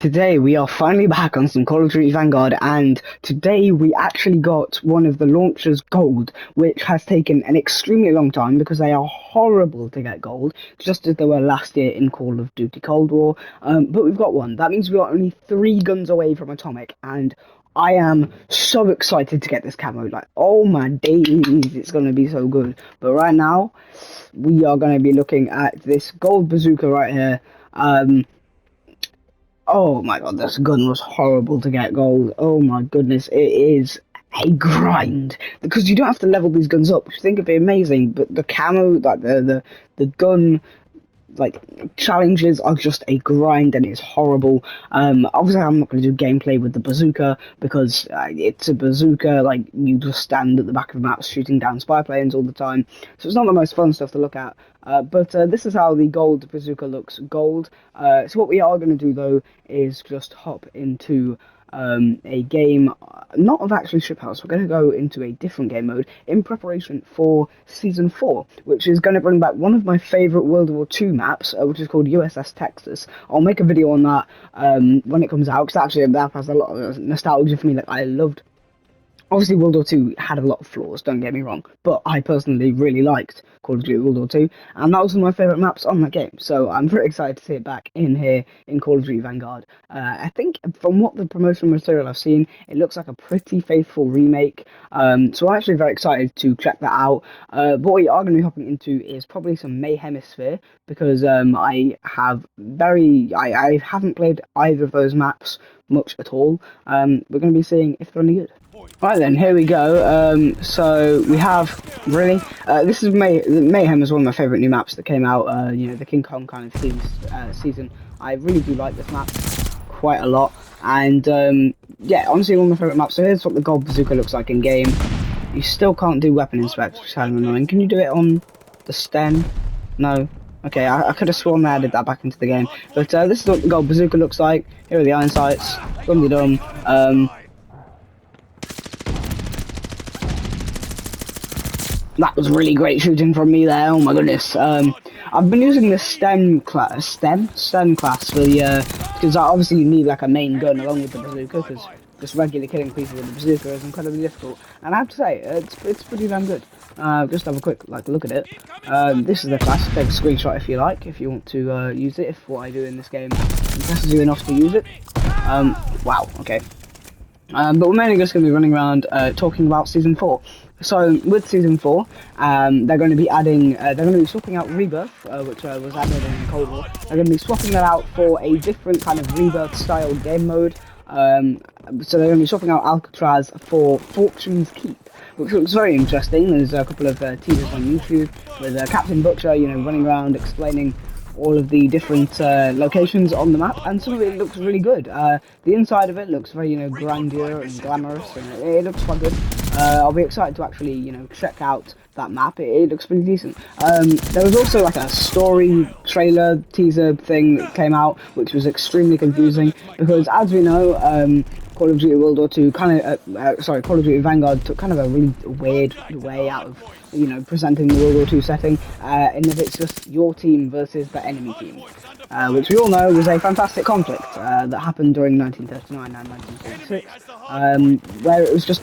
Today we are finally back on some Call of Duty Vanguard, and today we actually got one of the launchers gold, which has taken an extremely long time because they are horrible to get gold, just as they were last year in Call of Duty Cold War. But we've got one. That means we are only 3 guns away from Atomic, and I am so excited to get this camo. Like, oh my days, it's going to be so good. But right now, we are going to be looking at this gold bazooka right here. Oh my god, this gun was horrible to get gold. Oh my goodness, it is a grind because you don't have to level these guns up. You think it'd be amazing, but the camo, like the gun, like challenges are just a grind and it's horrible. Obviously I'm not going to do gameplay with the bazooka because it's a bazooka. Like, you just stand at the back of the map shooting down spy planes all the time, so it's not the most fun stuff to look at. But this is how the gold bazooka looks gold. So what we are going to do though is just hop into a game, not of actually Ship House. We're going to go into a different game mode in preparation for Season 4, which is going to bring back one of my favourite World War II maps, which is called USS Texas. I'll make a video on that when it comes out, because actually that has a lot of nostalgia for me. Like, I loved... Obviously, World War II had a lot of flaws, don't get me wrong, but I personally really liked Call of Duty World War II, and that was one of my favourite maps on that game, so I'm very excited to see it back in here in Call of Duty Vanguard. I think from what the promotional material I've seen, it looks like a pretty faithful remake, so I'm actually very excited to check that out. What we are going to be hopping into is probably some May Hemisphere, because I haven't played either of those maps much at all. We're going to be seeing if they're any good. Right then, here we go. So we have this is Mayhem is one of my favourite new maps that came out. You know, the King Kong kind of themes season. I really do like this map quite a lot, and yeah, honestly, one of my favourite maps. So here's what the gold bazooka looks like in game. You still can't do weapon inspect, which is kind of annoying. Can you do it on the Sten? No. Okay, I could have sworn I added that back into the game. But this is what the gold bazooka looks like. Here are the iron sights. Dum. That was really great shooting from me there. Oh my goodness. I've been using the STEM class for the because obviously you need like a main gun along with the bazooka, because just regularly killing people with the bazooka is incredibly difficult. And I have to say, it's pretty damn good. Just have a quick look at it. This is the class. Take a screenshot if you like, if you want to use it. If what I do in this game impresses you enough to use it. Wow. Okay. But we're mainly just going to be running around talking about Season 4. So with Season 4, they're going to be adding, they're going to be swapping out Rebirth, which was added in Cold War. They're going to be swapping that out for a different kind of Rebirth style game mode. So they're going to be swapping out Alcatraz for Fortune's Keep, which looks very interesting. There's a couple of teasers on YouTube with Captain Butcher, you know, running around explaining all of the different locations on the map, and some of it looks really good. The inside of it looks very, you know, grandeur and glamorous, and it looks quite good. I'll be excited to actually, you know, check out that map. It looks pretty decent. There was also like a story trailer teaser thing that came out, which was extremely confusing because, as we know, Call of Duty World War II Call of Duty Vanguard took kind of a really weird way out of, you know, presenting the World War II setting, in that it's just your team versus the enemy team, which we all know was a fantastic conflict that happened during 1939 and 1946, where it was just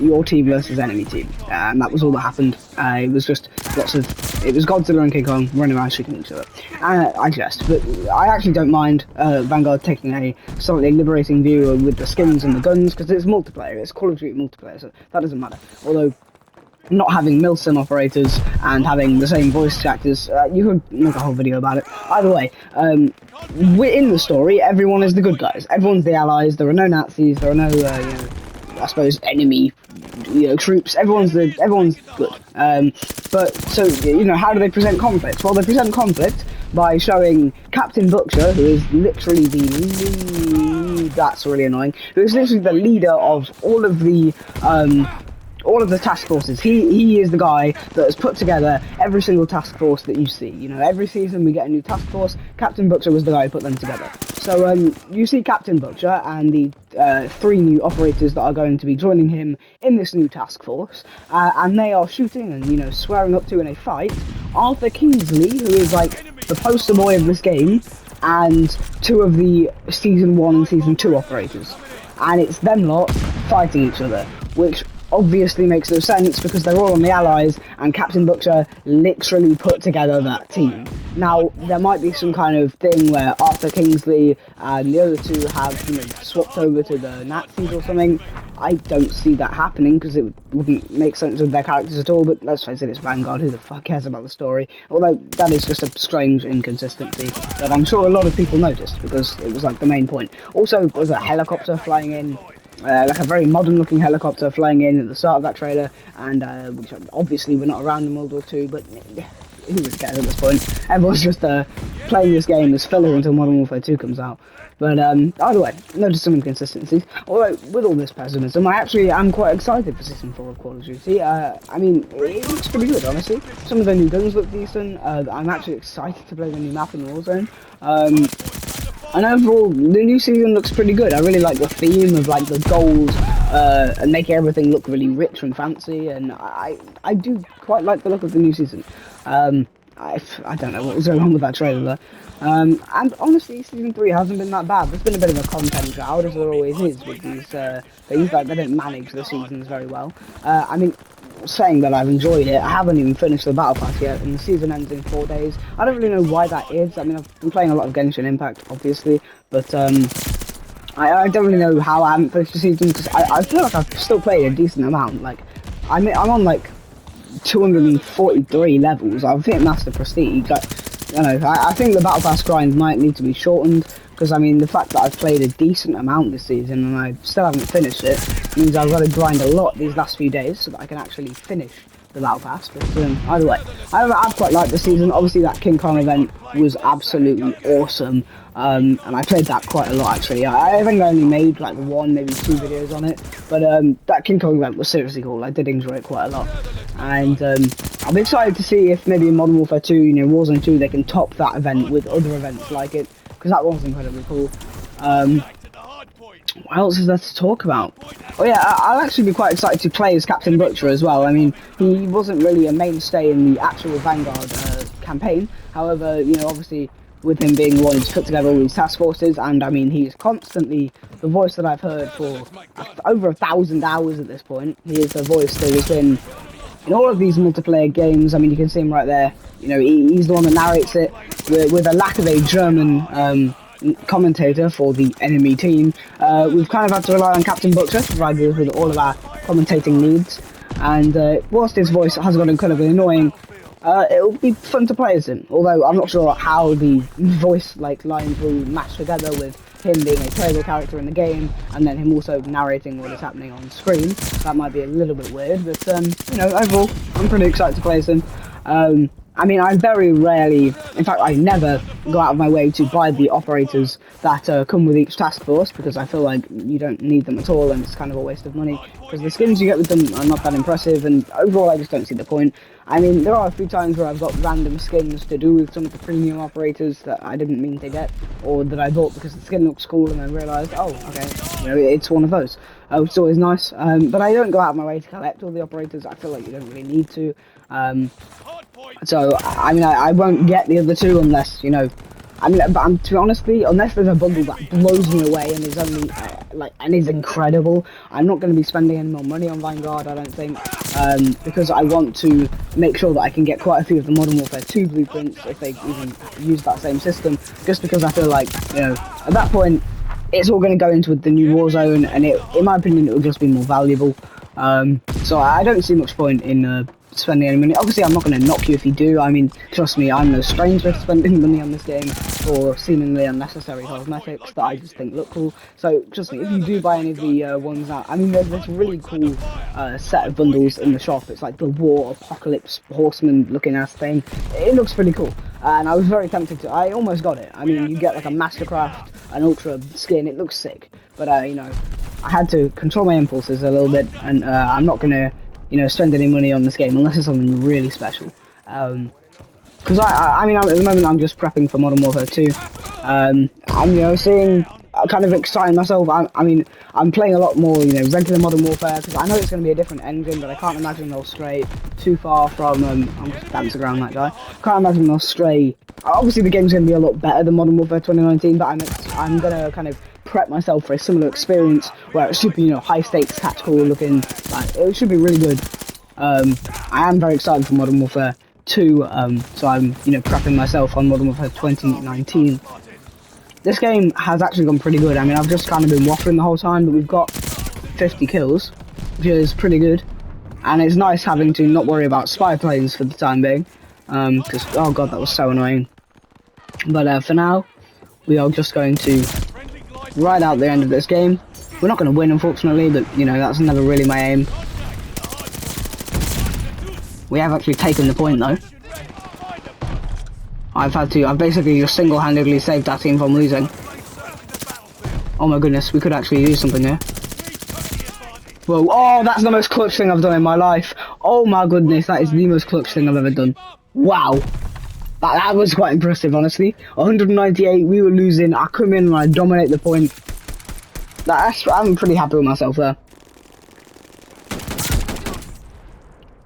your team versus enemy team, and that was all that happened. It was just it was Godzilla and King Kong running around shooting each other. I jest, but I actually don't mind Vanguard taking a slightly liberating view with the skins and the guns, because it's multiplayer, it's Call of Duty multiplayer, so that doesn't matter. Although, not having milsim operators and having the same voice actors, you could make a whole video about it. Either way, in the story, everyone is the good guys. Everyone's the allies. There are no Nazis. There are no, you know, I suppose, enemy, you know, troops. Everyone's good. But so, you know, how do they present conflict? Well, they present conflict by showing Captain Butcher, who is literally that's really annoying. Who is literally the leader of all of the task forces. He is the guy that has put together every single task force that you see. You know, every season we get a new task force. Captain Butcher was the guy who put them together. So you see Captain Butcher and the 3 new operators that are going to be joining him in this new task force, and they are shooting and, you know, swearing up to in a fight Arthur Kingsley, who is like the poster boy of this game, and 2 of the Season 1 and Season 2 operators. And it's them lot fighting each other, which obviously makes no sense because they're all on the Allies, and Captain Butcher literally put together that team. Now, there might be some kind of thing where Arthur Kingsley and the other 2 have, you know, swapped over to the Nazis or something. I don't see that happening because it wouldn't make sense with their characters at all, but let's face it, it's Vanguard, who the fuck cares about the story? Although, that is just a strange inconsistency that I'm sure a lot of people noticed, because it was like the main point. Also, was a helicopter flying in, like a very modern looking helicopter flying in at the start of that trailer, and which obviously we're not around in World War II, but who would care at this point? Everyone's just playing this game as filler until Modern Warfare 2 comes out. But either way, notice some inconsistencies. Although, with all this pessimism, I actually am quite excited for Season 4 of Call of Duty. I mean, it looks pretty good, honestly. Some of the new guns look decent. I'm actually excited to play the new map in Warzone. And overall, the new season looks pretty good. I really like the theme of like the gold and making everything look really rich and fancy. And I do quite like the look of the new season. I don't know what was going on with that trailer there. And honestly, Season 3 hasn't been that bad. There's been a bit of a content drought, as there always is with these things. Like, they don't manage the seasons very well. I mean, saying that I've enjoyed it, I haven't even finished the Battle Pass yet, and the season ends in 4 days. I don't really know why that is. I mean, I've been playing a lot of Genshin Impact, obviously, but I don't really know how I haven't finished the season, because I feel like I've still played a decent amount. Like, I'm on like 243 levels. I've hit Master Prestige. Like, you know, I think the Battle Pass grind might need to be shortened, because I mean, the fact that I've played a decent amount this season and I still haven't finished it means I've got to grind a lot these last few days so that I can actually finish the Battle Pass. But either way, I've quite liked the season. Obviously, that King Kong event was absolutely awesome, and I played that quite a lot actually. I think I only made like 1, maybe 2 videos on it, but that King Kong event was seriously cool. I did enjoy it quite a lot, and I'm excited to see if maybe in Modern Warfare 2, you know, Warzone 2, they can top that event with other events like it, because that was incredibly cool. What else is there to talk about? Oh yeah, I'll actually be quite excited to play as Captain Butcher as well. I mean, he wasn't really a mainstay in the actual Vanguard campaign. However, you know, obviously with him being the one who's put together all these task forces, and I mean, he's constantly the voice that I've heard for over 1,000 hours at this point. He is the voice that has been in all of these multiplayer games. I mean, you can see him right there. You know, he's the one that narrates it with a lack of a German commentator for the enemy team. We've kind of had to rely on Captain Butcher to provide us with all of our commentating needs, and whilst his voice has got incredibly annoying, it'll be fun to play as him, although I'm not sure how the voice like lines will match together with him being a playable character in the game and then him also narrating what is happening on screen. That might be a little bit weird, but you know, overall I'm pretty excited to play as him. I mean, I very rarely, in fact I never go out of my way to buy the operators that come with each task force, because I feel like you don't need them at all and it's kind of a waste of money, because the skins you get with them are not that impressive, and overall I just don't see the point. I mean, there are a few times where I've got random skins to do with some of the premium operators that I didn't mean to get, or that I bought because the skin looks cool and I realised, oh, okay, you know, it's one of those. It's always nice, but I don't go out of my way to collect all the operators. I feel like you don't really need to. So, I mean, I won't get the other 2 unless, you know, I mean, but to be honest, unless there's a bundle that blows me away and is only, and is incredible, I'm not going to be spending any more money on Vanguard, I don't think, because I want to make sure that I can get quite a few of the Modern Warfare 2 blueprints, if they even use that same system, just because I feel like, you know, at that point, it's all going to go into the new Warzone, and in my opinion, it will just be more valuable. So I don't see much point in spending any money. Obviously, I'm not going to knock you if you do. I mean, trust me, I'm no stranger to spending money on this game for seemingly unnecessary cosmetics that I just think look cool. So, trust me, if you do buy any of the ones out, I mean, there's this really cool set of bundles in the shop. It's like the War Apocalypse Horseman looking ass thing. It looks pretty cool, and I was very tempted to. I almost got it. I mean, you get like a Mastercraft, an Ultra skin. It looks sick, but you know, I had to control my impulses a little bit, and I'm not gonna, you know, spend any money on this game unless it's something really special. Because I mean, at the moment I'm just prepping for Modern Warfare 2. I'm, you know, seeing kind of exciting myself. I mean, I'm playing a lot more, you know, regular Modern Warfare, because I know it's going to be a different engine, but I can't imagine they'll stray too far from, I'm just dancing around that guy. Can't imagine they'll stray. Obviously, the game's going to be a lot better than Modern Warfare 2019, but I'm going to kind of prep myself for a similar experience where it should be, you know, high stakes, tactical looking. Like, it should be really good. I am very excited for Modern Warfare 2, so I'm, you know, prepping myself on Modern Warfare 2019. This game has actually gone pretty good. I mean, I've just kind of been waffling the whole time, but we've got 50 kills, which is pretty good. And it's nice having to not worry about spy planes for the time being, because, oh god, that was so annoying. But for now, we are just going to ride out the end of this game. We're not going to win, unfortunately, but, you know, that's never really my aim. We have actually taken the point, though. I've basically just single-handedly saved our team from losing. Oh my goodness, we could actually do something here. Whoa, oh, that's the most clutch thing I've done in my life. Oh my goodness, that is the most clutch thing I've ever done. Wow. That was quite impressive, honestly. 198, we were losing, I come in and I dominate the point. I'm pretty happy with myself there.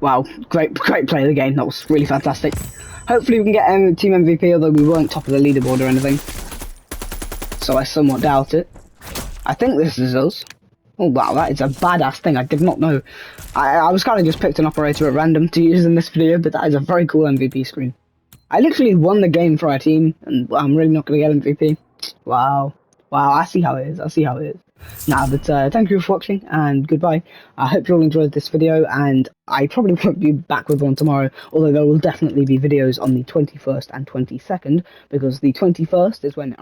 Wow, great play of the game, that was really fantastic. Hopefully we can get Team MVP, although we weren't top of the leaderboard or anything. So I somewhat doubt it. I think this is us. Oh wow, that is a badass thing, I did not know. I was kind of just picked an operator at random to use in this video, but that is a very cool MVP screen. I literally won the game for our team, and I'm really not going to get MVP. Wow. Wow, I see how it is, Nah, but thank you for watching, and goodbye. I hope you all enjoyed this video, and I probably won't be back with one tomorrow, although there will definitely be videos on the 21st and 22nd, because the 21st is when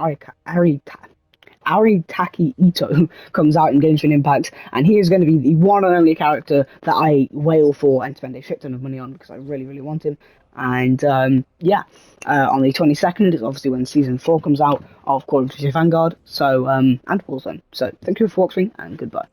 Aritaki Ito comes out in Genshin Impact, and he is going to be the one and only character that I wail for and spend a shit ton of money on, because I really, really want him. And yeah, on the 22nd is obviously when Season 4 comes out of Call of Duty Vanguard, so, and Warzone. So, thank you for watching, and goodbye.